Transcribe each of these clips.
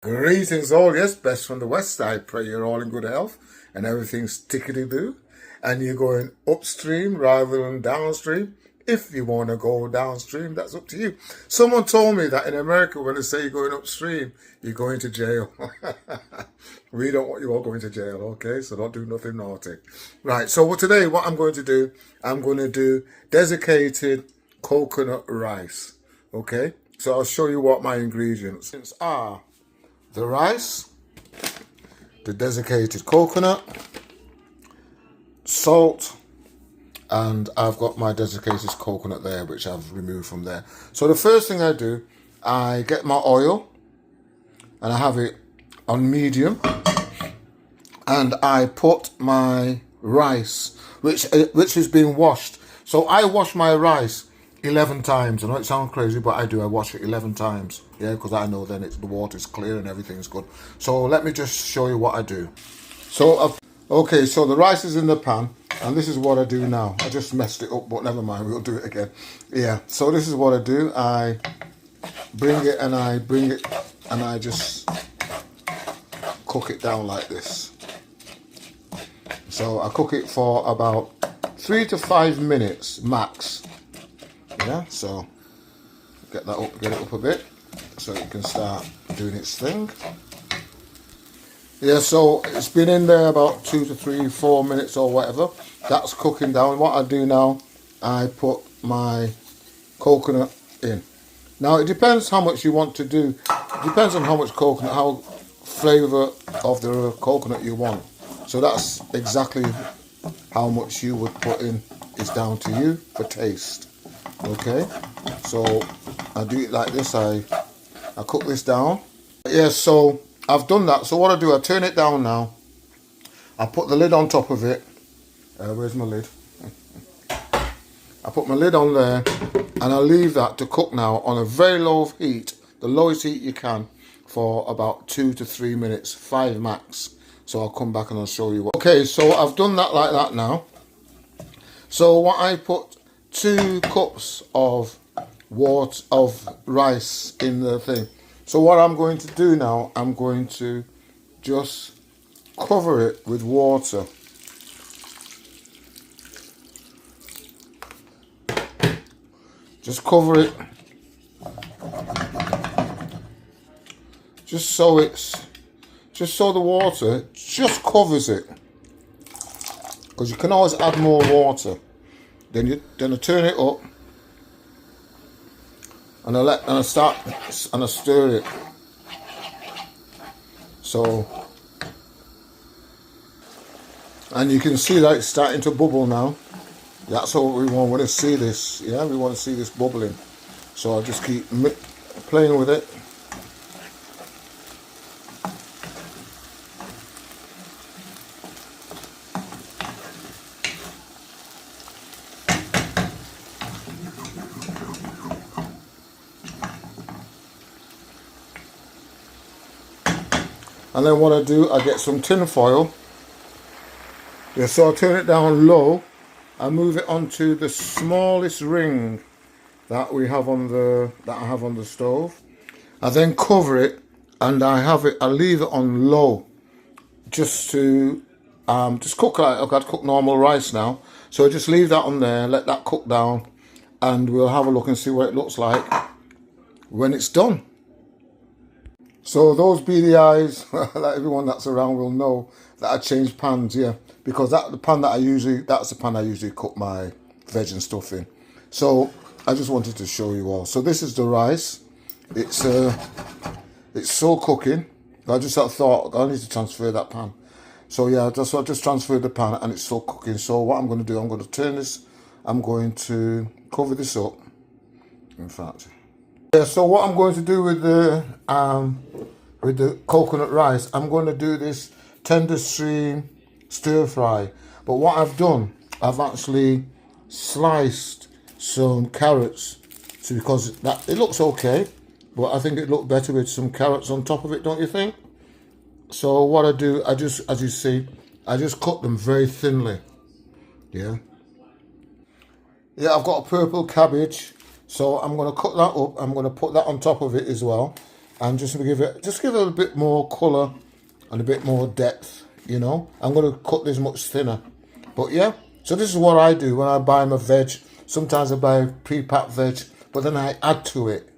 Greetings all, yes, best from the west. I pray you're all in good health and everything's tickety-boo and you're going upstream rather than downstream. If you want to go downstream, that's up to you. Someone told me that in America, when they say you're going upstream, you're going to jail. We don't want you all going to jail, okay? So don't do nothing naughty. Right, so today what I'm going to do, I'm going to do desiccated coconut rice, okay? So I'll show you what my ingredients are. The rice, the desiccated coconut, salt, and I've got my desiccated coconut there, which I've removed from there. So the first thing I do, I get my oil and I have it on medium, and I put my rice, which has been washed. So I wash my rice 11 times. I know it sounds crazy, but I do. I wash it 11 times. Yeah, because I know then the water's clear and everything's good. So let me just show you what I do. So, okay, so the rice is in the pan, and this is what I do now. I just messed it up, but never mind, we'll do it again. Yeah, so this is what I do. I bring it and I just cook it down like this. So I cook it for about 3 to 5 minutes max. Yeah, so get it up a bit so it can start doing its thing. Yeah, so it's been in there about 2 to 3, 4 minutes or whatever. That's cooking down. What I do now, I put my coconut in. Now it depends how much you want to do. It depends on how much coconut, how flavour of the coconut you want. So that's exactly how much you would put in. It's down to you for taste. Okay, so I do it like this. I cook this down. Yeah, so I've done that. So what I do, I turn it down now. I put the lid on top of it. Where's my lid? I put my lid on there and I leave that to cook now on a very low heat, the lowest heat you can, for about 2 to 3 minutes, 5 max. So I'll come back and I'll show you what. Okay, so I've done that like that now. So what I put 2 cups of water of rice in the thing. So what I'm going to do now, I'm going to just cover it with water. Just cover it. Just so the water just covers it. Because you can always add more water. Then I turn it up and I stir it. So, and you can see that it's starting to bubble now. That's what we want to see this. Yeah, we want to see this bubbling. So I'll just keep playing with it. And then what I do, I get some tin foil. Yeah, so I turn it down low. I move it onto the smallest ring that I have on the stove. I then cover it and I leave it on low just to just cook like I've got to cook normal rice now. So I just leave that on there, let that cook down, and we'll have a look and see what it looks like when it's done. So those beady eyes, that everyone that's around will know that I changed pans, yeah, because that's the pan I usually cook my veg and stuff in. So I just wanted to show you all. So this is the rice. It's still cooking. I just thought I need to transfer that pan. So yeah, I just transferred the pan and it's still cooking. So what I'm going to do, I'm going to turn this. I'm going to cover this up. In fact. Yeah, so what I'm going to do with the coconut rice, I'm going to do this Tenderstem stir fry. But what I've done, I've actually sliced some carrots, because it looks okay, but I think it looked better with some carrots on top of it, don't you think? So what I do, as you see, I just cut them very thinly. Yeah. Yeah, I've got a purple cabbage. So I'm going to cut that up. I'm going to put that on top of it as well. and just give it a bit more colour and a bit more depth, you know. I'm going to cut this much thinner. But yeah, so this is what I do when I buy my veg. Sometimes I buy pre-packed veg, but then I add to it.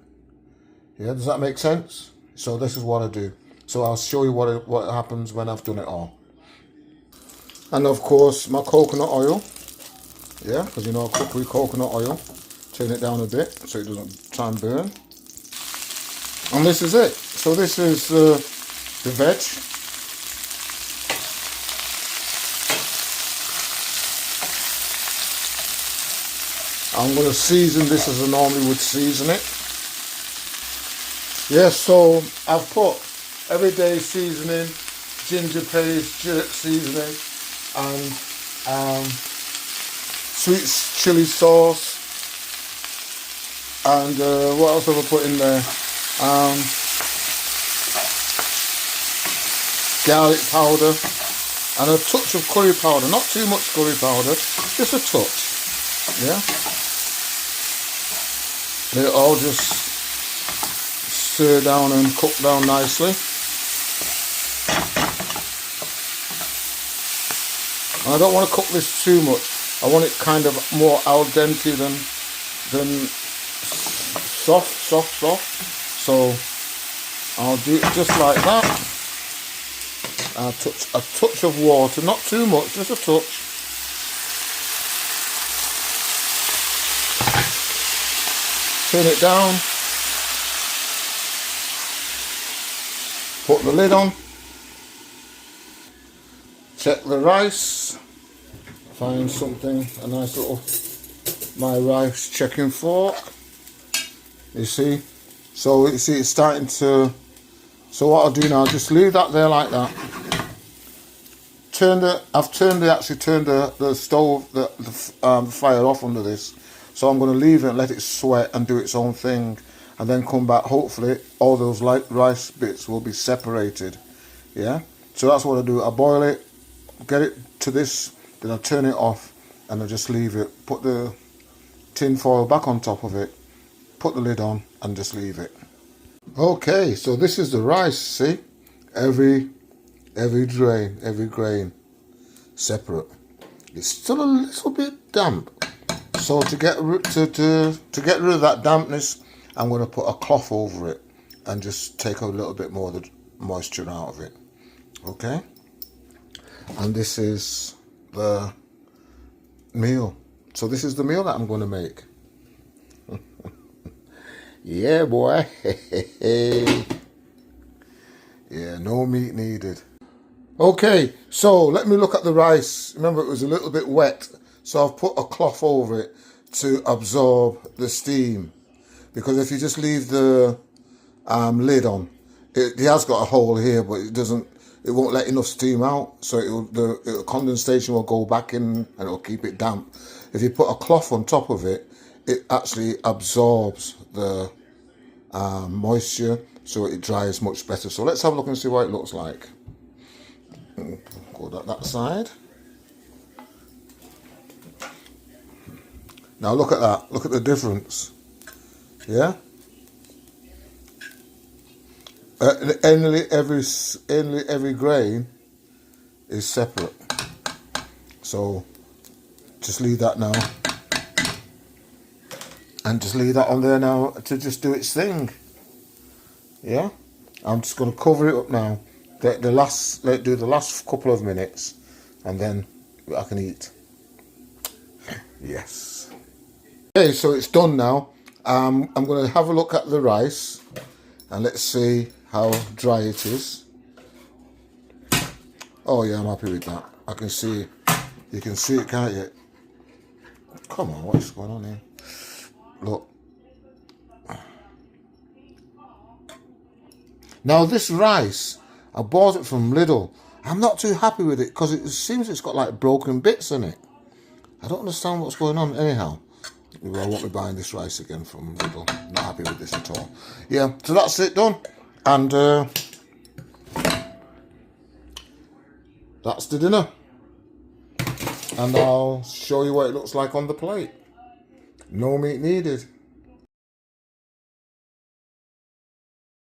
Yeah, does that make sense? So this is what I do. So I'll show you what happens when I've done it all. And of course my coconut oil. Yeah, because you know I cook with coconut oil. Turn it down a bit so it doesn't try and burn. And this is it. So this is the veg. I'm going to season this as I normally would season it. Yeah, so I've put everyday seasoning, ginger paste, jerk seasoning, and sweet chili sauce. And what else have I put in there? Garlic powder and a touch of curry powder. Not too much curry powder, just a touch. Yeah. They all just stir down and cook down nicely. And I don't want to cook this too much. I want it kind of more al dente than soft. So I'll do it just like that. A touch of water, not too much, just a touch. Turn it down. Put the lid on. Check the rice. Find something, a nice little, my rice checking fork. You see? So you see it's starting to, so what I'll do now, just leave that there like that. I've turned the stove, the fire off under this. So I'm going to leave it and let it sweat and do its own thing, and then come back. Hopefully all those light rice bits will be separated. Yeah, so that's what I do. I boil it, get it to this, then I turn it off and I just leave it. Put the tin foil back on top of it, put the lid on and just leave it. Okay, so this is the rice. See, every grain separate. It's still a little bit damp. So to get rid of that dampness, I'm going to put a cloth over it and just take a little bit more of the moisture out of it. Okay? And this is the meal. So this is the meal that I'm going to make. Yeah, boy. Yeah, no meat needed. Okay, so let me look at the rice. Remember, it was a little bit wet. So I've put a cloth over it to absorb the steam, because if you just leave the lid on, it has got a hole here, but it won't let enough steam out, so the condensation will go back in and it'll keep it damp. If you put a cloth on top of it, it actually absorbs the moisture, so it dries much better. So let's have a look and see what it looks like. Go that side. Now look at that. Look at the difference. Yeah. Every grain is separate. So just leave that now, and just leave that on there now to just do its thing. Yeah. I'm just going to cover it up now. Let do the last couple of minutes, and then I can eat. Yes. Okay, so it's done now. I'm going to have a look at the rice, and let's see how dry it is. Oh yeah, I'm happy with that. I can see, you can see it, can't you? Come on, what's going on here? Look. Now this rice, I bought it from Lidl. I'm not too happy with it because it seems it's got like broken bits in it. I don't understand what's going on. Anyhow, I won't be buying this rice again from Lidl. Not happy with this at all. Yeah, so that's it done. And that's the dinner. And I'll show you what it looks like on the plate. No meat needed.